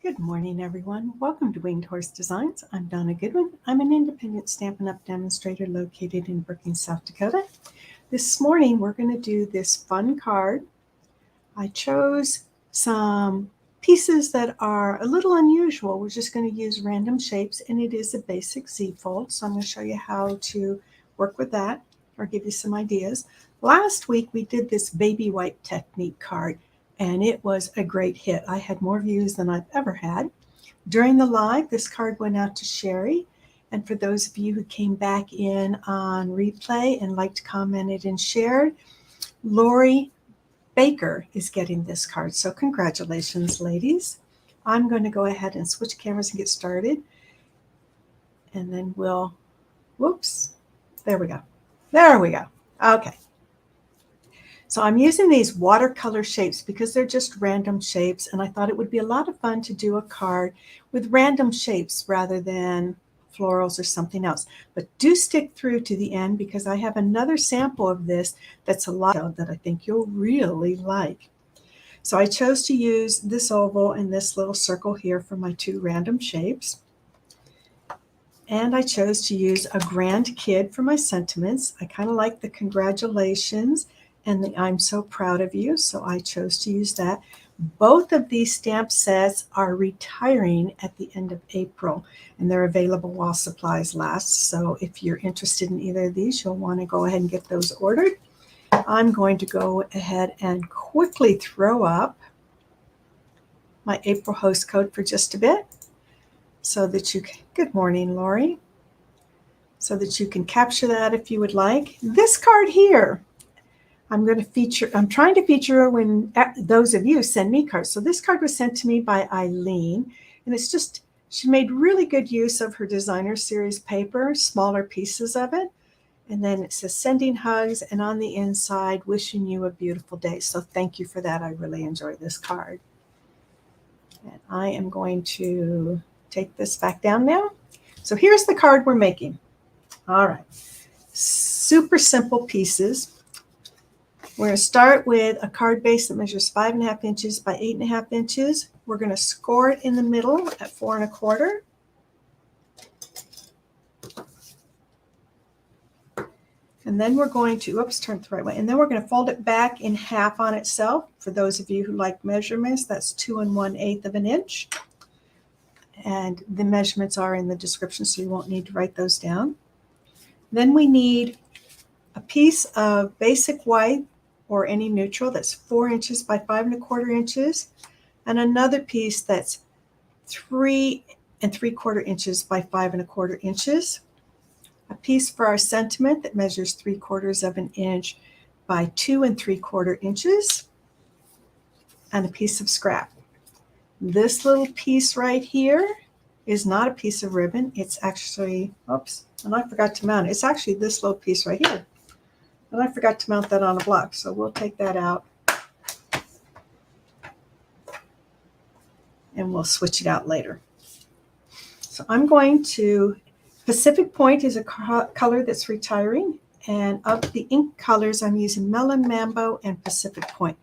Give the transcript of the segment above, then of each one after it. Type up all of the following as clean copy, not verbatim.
Good morning, everyone. Welcome to Winged Horse Designs. I'm Donna Goodwin. I'm an independent Stampin' Up! Demonstrator located in Brookings, South Dakota. This morning, we're going to do this fun card. I chose some pieces that are a little unusual. We're just going to use random shapes, and it is a basic Z-fold. So I'm going to show you how to work with that or give you some ideas. Last week, we did this baby wipe technique card, and it was a great hit. I had more views than I've ever had. During the live, this card went out to Sherry. And for those of you who came back in on replay and liked, commented, and shared, Lori Baker is getting this card. So congratulations, ladies. I'm going to go ahead and switch cameras and get started. And then we'll, whoops, there we go. There we go. Okay. So I'm using these watercolor shapes because they're just random shapes, and I thought it would be a lot of fun to do a card with random shapes rather than florals or something else. But do stick through to the end because I have another sample of this that's a lot that I think you'll really like. So I chose to use this oval and this little circle here for my two random shapes. And I chose to use a grand kid for my sentiments. I kind of like the congratulations and the I'm so proud of you, so I chose to use that. Both of these stamp sets are retiring at the end of April, and they're available while supplies last. So if you're interested in either of these, you'll want to go ahead and get those ordered. I'm going to go ahead and quickly throw up my April host code for just a bit so that you can, good morning, Lori, so that you can capture that if you would like. This card here, I'm trying to feature when those of you send me cards. So this card was sent to me by Eileen, and it's just, she made really good use of her designer series paper, smaller pieces of it. And then it says sending hugs, and on the inside, wishing you a beautiful day. So thank you for that. I really enjoy this card. And I am going to take this back down now. So here's the card we're making. All right, super simple pieces. We're going to start with a card base that measures 5.5 inches by 8.5 inches. We're going to score it in the middle at 4 1/4. And then we're going to, oops, turn it the right way. And then we're going to fold it back in half on itself. For those of you who like measurements, that's 2 1/8 of an inch. And the measurements are in the description, so you won't need to write those down. Then we need a piece of basic white or any neutral that's 4 inches by 5 1/4 inches, and another piece that's 3 3/4 inches by 5 1/4 inches. A piece for our sentiment that measures 3/4 of an inch by 2 3/4 inches, and a piece of scrap. This little piece right here is not a piece of ribbon. It's actually, oops, and I forgot to mount it. It's actually this little piece right here. And I forgot to mount that on a block, so we'll take that out and we'll switch it out later. So I'm going to, Pacific Point is a color that's retiring, and of the ink colors, I'm using Melon Mambo and Pacific Point,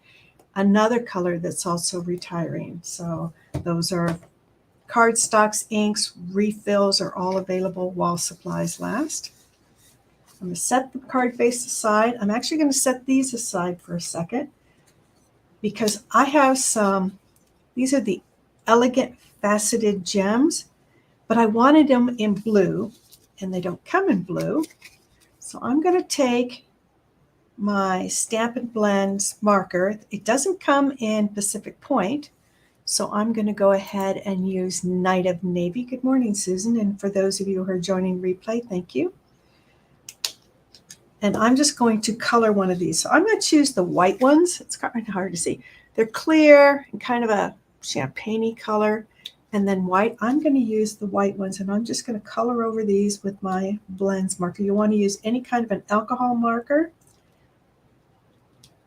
another color that's also retiring. So those are cardstocks, inks, refills are all available while supplies last. I'm going to set the card base aside. I'm actually going to set these aside for a second because I have some, these are the Elegant Faceted Gems, but I wanted them in blue, and they don't come in blue. So I'm going to take my Stampin' Blends marker. It doesn't come in Pacific Point, so I'm going to go ahead and use Night of Navy. Good morning, Susan, and for those of you who are joining replay, thank you. And I'm just going to color one of these. So I'm going to choose the white ones. It's kind of hard to see. They're clear and kind of a champagne-y color. And then white, I'm going to use the white ones, and I'm just going to color over these with my blends marker. You want to use any kind of an alcohol marker.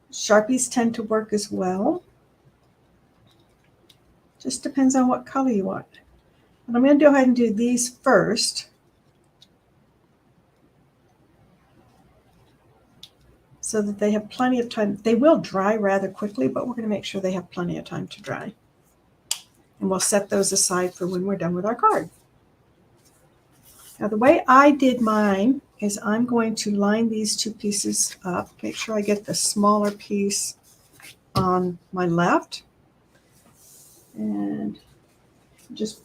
Sharpies tend to work as well. Just depends on what color you want. And I'm going to go ahead and do these first. So that they have plenty of time. They will dry rather quickly, but we're going to make sure they have plenty of time to dry. And we'll set those aside for when we're done with our card. Now the way I did mine is I'm going to line these two pieces up, make sure I get the smaller piece on my left, and just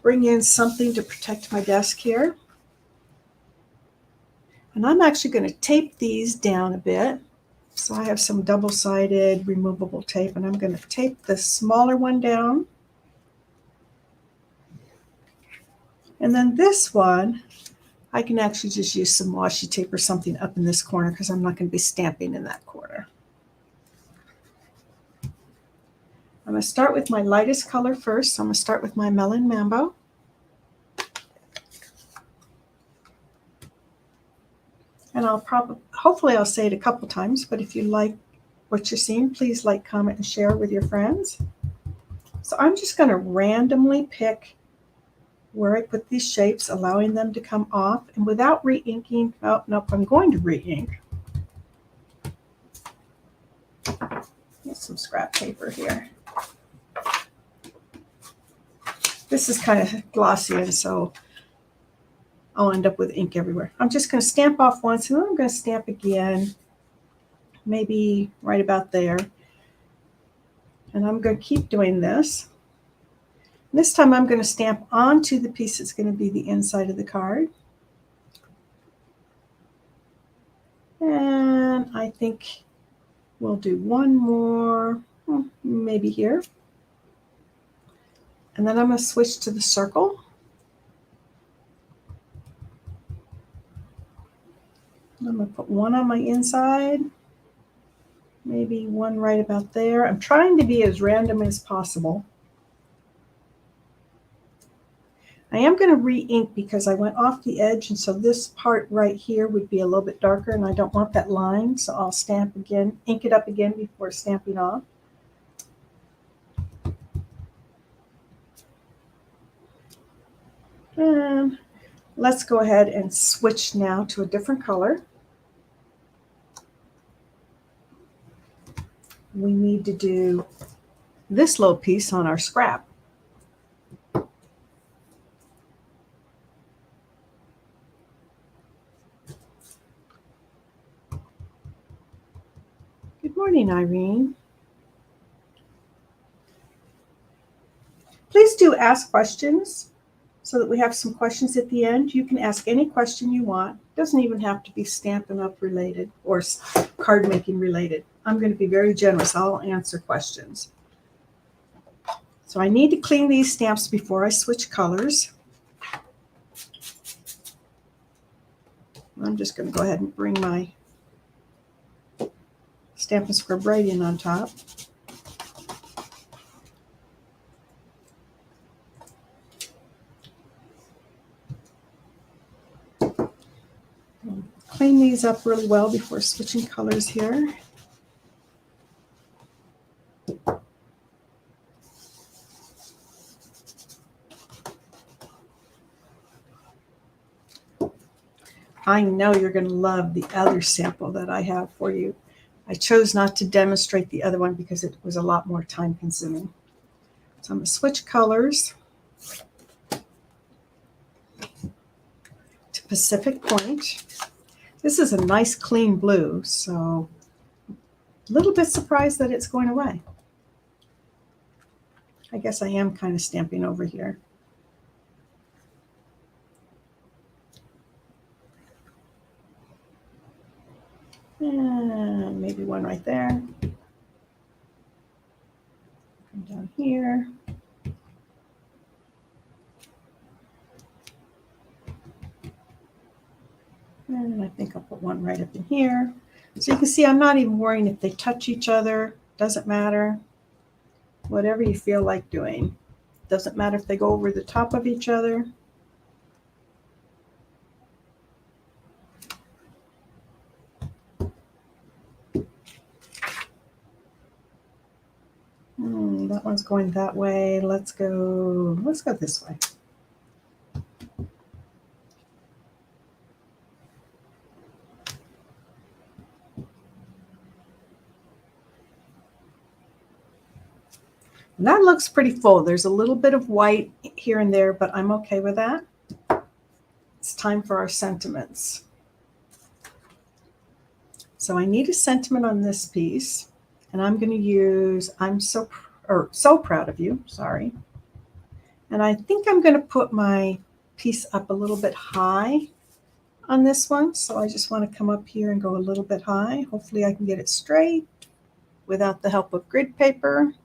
bring in something to protect my desk here. And I'm actually going to tape these down a bit. So I have some double-sided removable tape, and I'm going to tape the smaller one down. And then this one, I can actually just use some washi tape or something up in this corner because I'm not going to be stamping in that corner. I'm going to start with my lightest color first. So I'm going to start with my Melon Mambo. And hopefully I'll say it a couple times, but if you like what you're seeing, please like, comment, and share with your friends. So I'm just going to randomly pick where I put these shapes, allowing them to come off, and without re-inking. Oh, nope, I'm going to re-ink. Get some scrap paper here. This is kind of glossy, and so I'll end up with ink everywhere. I'm just going to stamp off once, and then I'm going to stamp again, maybe right about there. And I'm going to keep doing this. This time I'm going to stamp onto the piece that's going to be the inside of the card. And I think we'll do one more, maybe here. And then I'm going to switch to the circle. I'm going to put one on my inside, maybe one right about there. I'm trying to be as random as possible. I am going to re-ink because I went off the edge, and so this part right here would be a little bit darker, and I don't want that line, so I'll stamp again, ink it up again before stamping off. And let's go ahead and switch now to a different color. We need to do this little piece on our scrap. Good morning, Irene. Please do ask questions so that we have some questions at the end. You can ask any question you want. It doesn't even have to be Stampin' Up! Related or card making related. I'm going to be very generous. I'll answer questions. So I need to clean these stamps before I switch colors. I'm just going to go ahead and bring my Stampin' Scrub right in on top. Clean these up really well before switching colors here. I know you're going to love the other sample that I have for you. I chose not to demonstrate the other one because it was a lot more time consuming. So I'm going to switch colors to Pacific Point. This is a nice clean blue, so a little bit surprised that it's going away. I guess I am kind of stamping over here. And maybe one right there. Come down here. And I think I'll put one right up in here. So you can see I'm not even worrying if they touch each other. Doesn't matter. Whatever you feel like doing. Doesn't matter if they go over the top of each other. That one's going that way. Let's go this way. And that looks pretty full. There's a little bit of white here and there, but I'm okay with that. It's time for our sentiments. So I need a sentiment on this piece, and I'm going to use I'm so proud of you, sorry. And I think I'm going to put my piece up a little bit high on this one. So I just want to come up here and go a little bit high. Hopefully I can get it straight without the help of grid paper.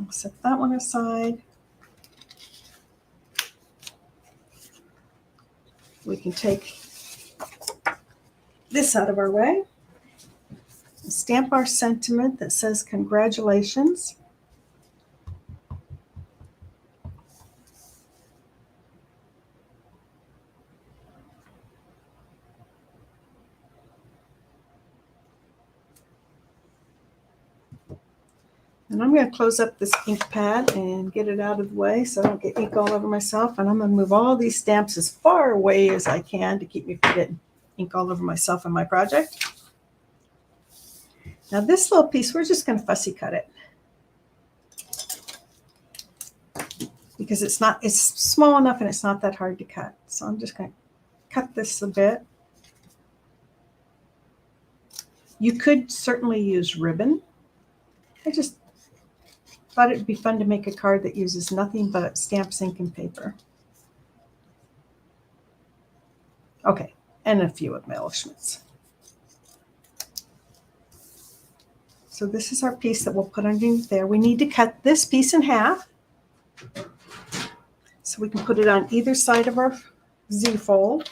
I'll set that one aside. We can take this out of our way. Stamp our sentiment that says congratulations. And I'm going to close up this ink pad and get it out of the way so I don't get ink all over myself. And I'm going to move all these stamps as far away as I can to keep me from getting ink all over myself in my project. Now this little piece, we're just going to fussy cut it. Because it's small enough and it's not that hard to cut. So I'm just going to cut this a bit. You could certainly use ribbon. I just thought it'd be fun to make a card that uses nothing but stamps, ink, and paper. Okay, and a few embellishments. So this is our piece that we'll put underneath there. We need to cut this piece in half so we can put it on either side of our Z fold.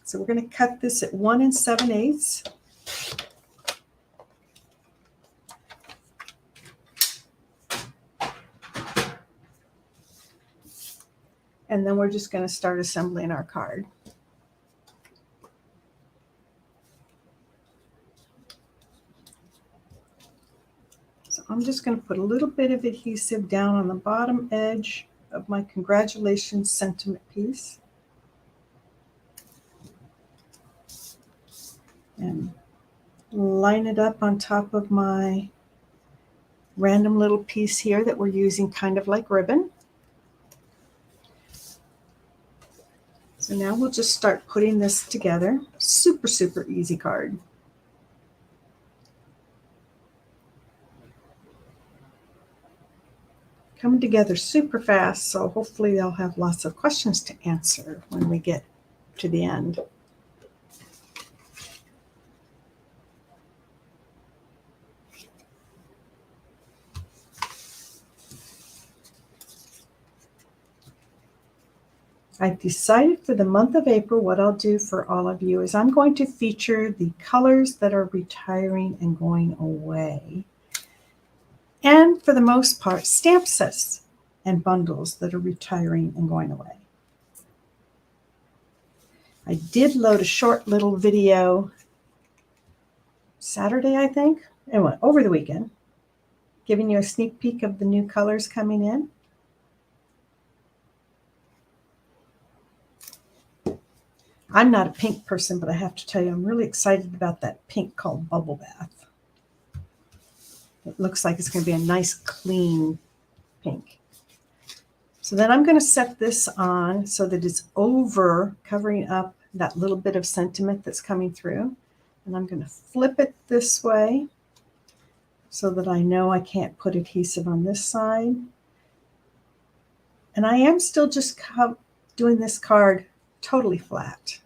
So we're going to cut this at 1 7/8. And then we're just going to start assembling our card. So I'm just going to put a little bit of adhesive down on the bottom edge of my congratulations sentiment piece. And line it up on top of my random little piece here that we're using kind of like ribbon. So now we'll just start putting this together. Super, super easy card. Coming together super fast, so hopefully they'll have lots of questions to answer when we get to the end. I've decided for the month of April what I'll do for all of you is I'm going to feature the colors that are retiring and going away. And for the most part, stamp sets and bundles that are retiring and going away. I did load a short little video Saturday, I think, anyway, over the weekend, giving you a sneak peek of the new colors coming in. I'm not a pink person, but I have to tell you, I'm really excited about that pink called Bubble Bath. It looks like it's going to be a nice, clean pink. So then I'm going to set this on so that it's over, covering up that little bit of sentiment that's coming through. And I'm going to flip it this way so that I know I can't put adhesive on this side. And I am still just doing this card totally flat.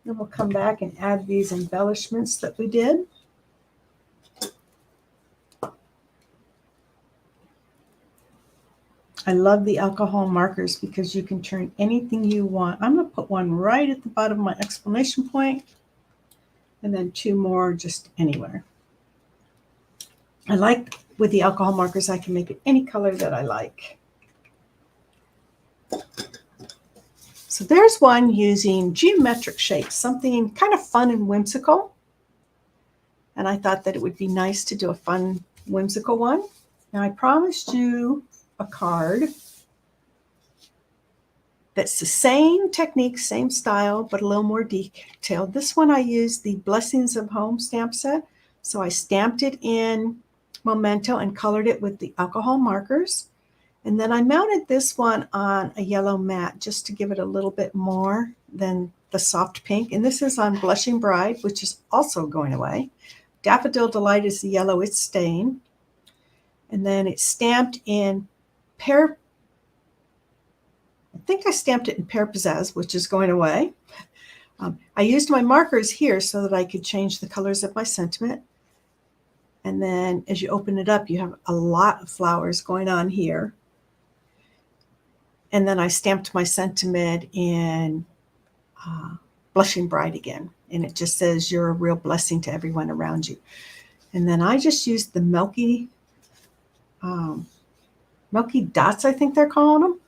Then we'll come back and add these embellishments that we did. I love the alcohol markers because you can turn anything you want. I'm going to put one right at the bottom of my exclamation point and then 2 more just anywhere. I like with the alcohol markers, I can make it any color that I like. So there's one using geometric shapes, something kind of fun and whimsical. And I thought that it would be nice to do a fun, whimsical one. Now I promised you a card that's the same technique, same style, but a little more detailed. This one I used the Blessings of Home stamp set. So I stamped it in Memento and colored it with the alcohol markers. And then I mounted this one on a yellow mat just to give it a little bit more than the soft pink. And this is on Blushing Bride, which is also going away. Daffodil Delight is the yellow, it's staying. And then it's stamped in Pear, I think I stamped it in Pear Pizzazz, which is going away. I used my markers here so that I could change the colors of my sentiment. And then as you open it up, you have a lot of flowers going on here. And then I stamped my sentiment in Blushing Bride again. And it just says, you're a real blessing to everyone around you. And then I just used the Milky Dots, I think they're calling them.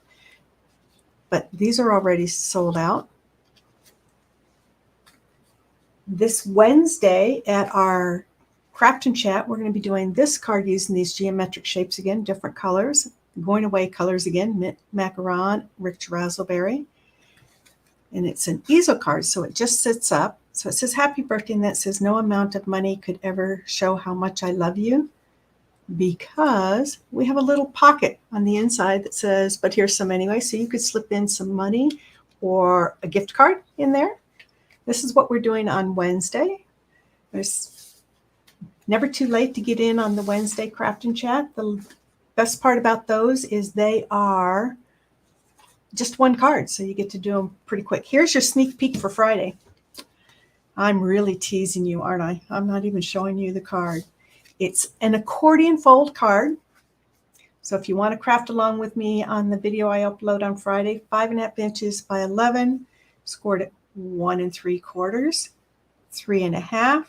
But these are already sold out. This Wednesday at our Craft and Chat, we're going to be doing this card using these geometric shapes again, different colors. Going away colors again, Mint Macaron, Rich Razzleberry. And it's an easel card, so it just sits up. So it says, happy birthday, and that says, no amount of money could ever show how much I love you, because we have a little pocket on the inside that says, but here's some anyway. So you could slip in some money or a gift card in there. This is what we're doing on Wednesday. There's never too late to get in on the Wednesday Craft and Chat. The best part about those is they are just one card, so you get to do them pretty quick. Here's your sneak peek for Friday. I'm really teasing you, aren't I? I'm not even showing you the card. It's an accordion fold card. So if you want to craft along with me on the video I upload on Friday, 5.5 inches by 11, scored at 1 3/4, 3.5,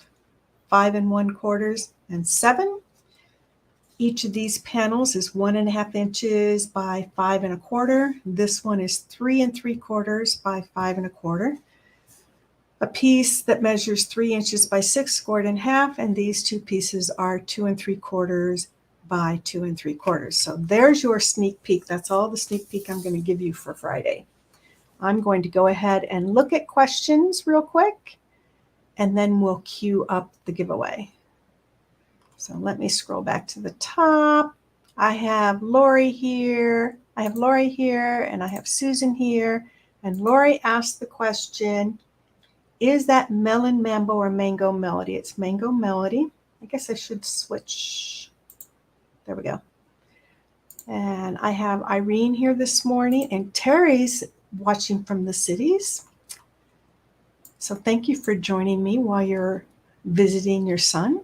5 1/4, and 7. Each of these panels is 1.5 inches by 5 1/4. This one is 3 3/4 by 5 1/4. A piece that measures 3 inches by 6, scored in half, and these two pieces are 2 3/4 by 2 3/4. So there's your sneak peek. That's all the sneak peek I'm going to give you for Friday. I'm going to go ahead and look at questions real quick, and then we'll queue up the giveaway. So let me scroll back to the top. I have Lori here. I have Lori here, and I have Susan here. And Lori asked the question, is that Melon Mambo or Mango Melody? It's Mango Melody. I guess I should switch. There we go. And I have Irene here this morning, and Terry's watching from the cities. So thank you for joining me while you're visiting your son.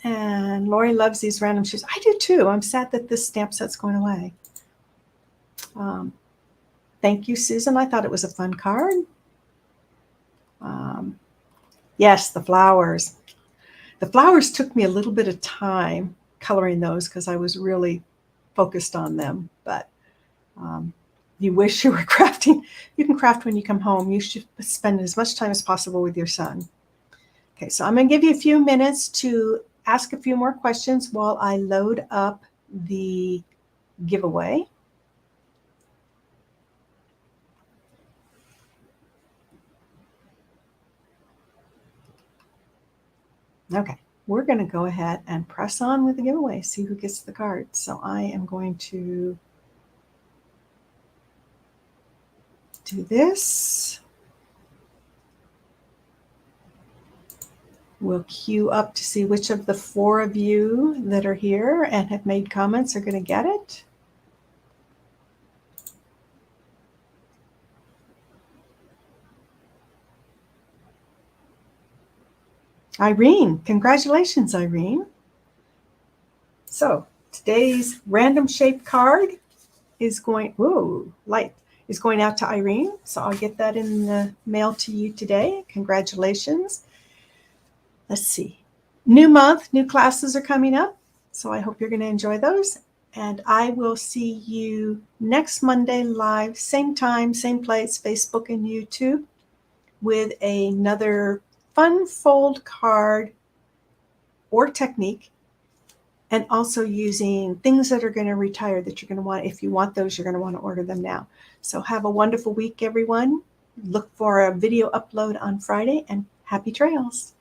And Lori loves these random shoes. I do too. I'm sad that this stamp set's going away. Thank you, Susan. I thought it was a fun card. Yes, the flowers. The flowers took me a little bit of time coloring those because I was really focused on them. But you wish you were crafting. You can craft when you come home. You should spend as much time as possible with your son. Okay, so I'm going to give you a few minutes to ask a few more questions while I load up the giveaway. Okay, we're going to go ahead and press on with the giveaway, see who gets the card. So I am going to do this. We'll queue up to see which of the 4 of you that are here and have made comments are going to get it. Irene, congratulations, Irene. So today's random shape card is going, is going out to Irene. So I'll get that in the mail to you today. Congratulations. Let's see. New month, new classes are coming up. So I hope you're going to enjoy those. And I will see you next Monday live, same time, same place, Facebook and YouTube, with another fun fold card or technique, and also using things that are going to retire that you're going to want. If you want those, you're going to want to order them now. So have a wonderful week, everyone. Look for a video upload on Friday, and happy trails.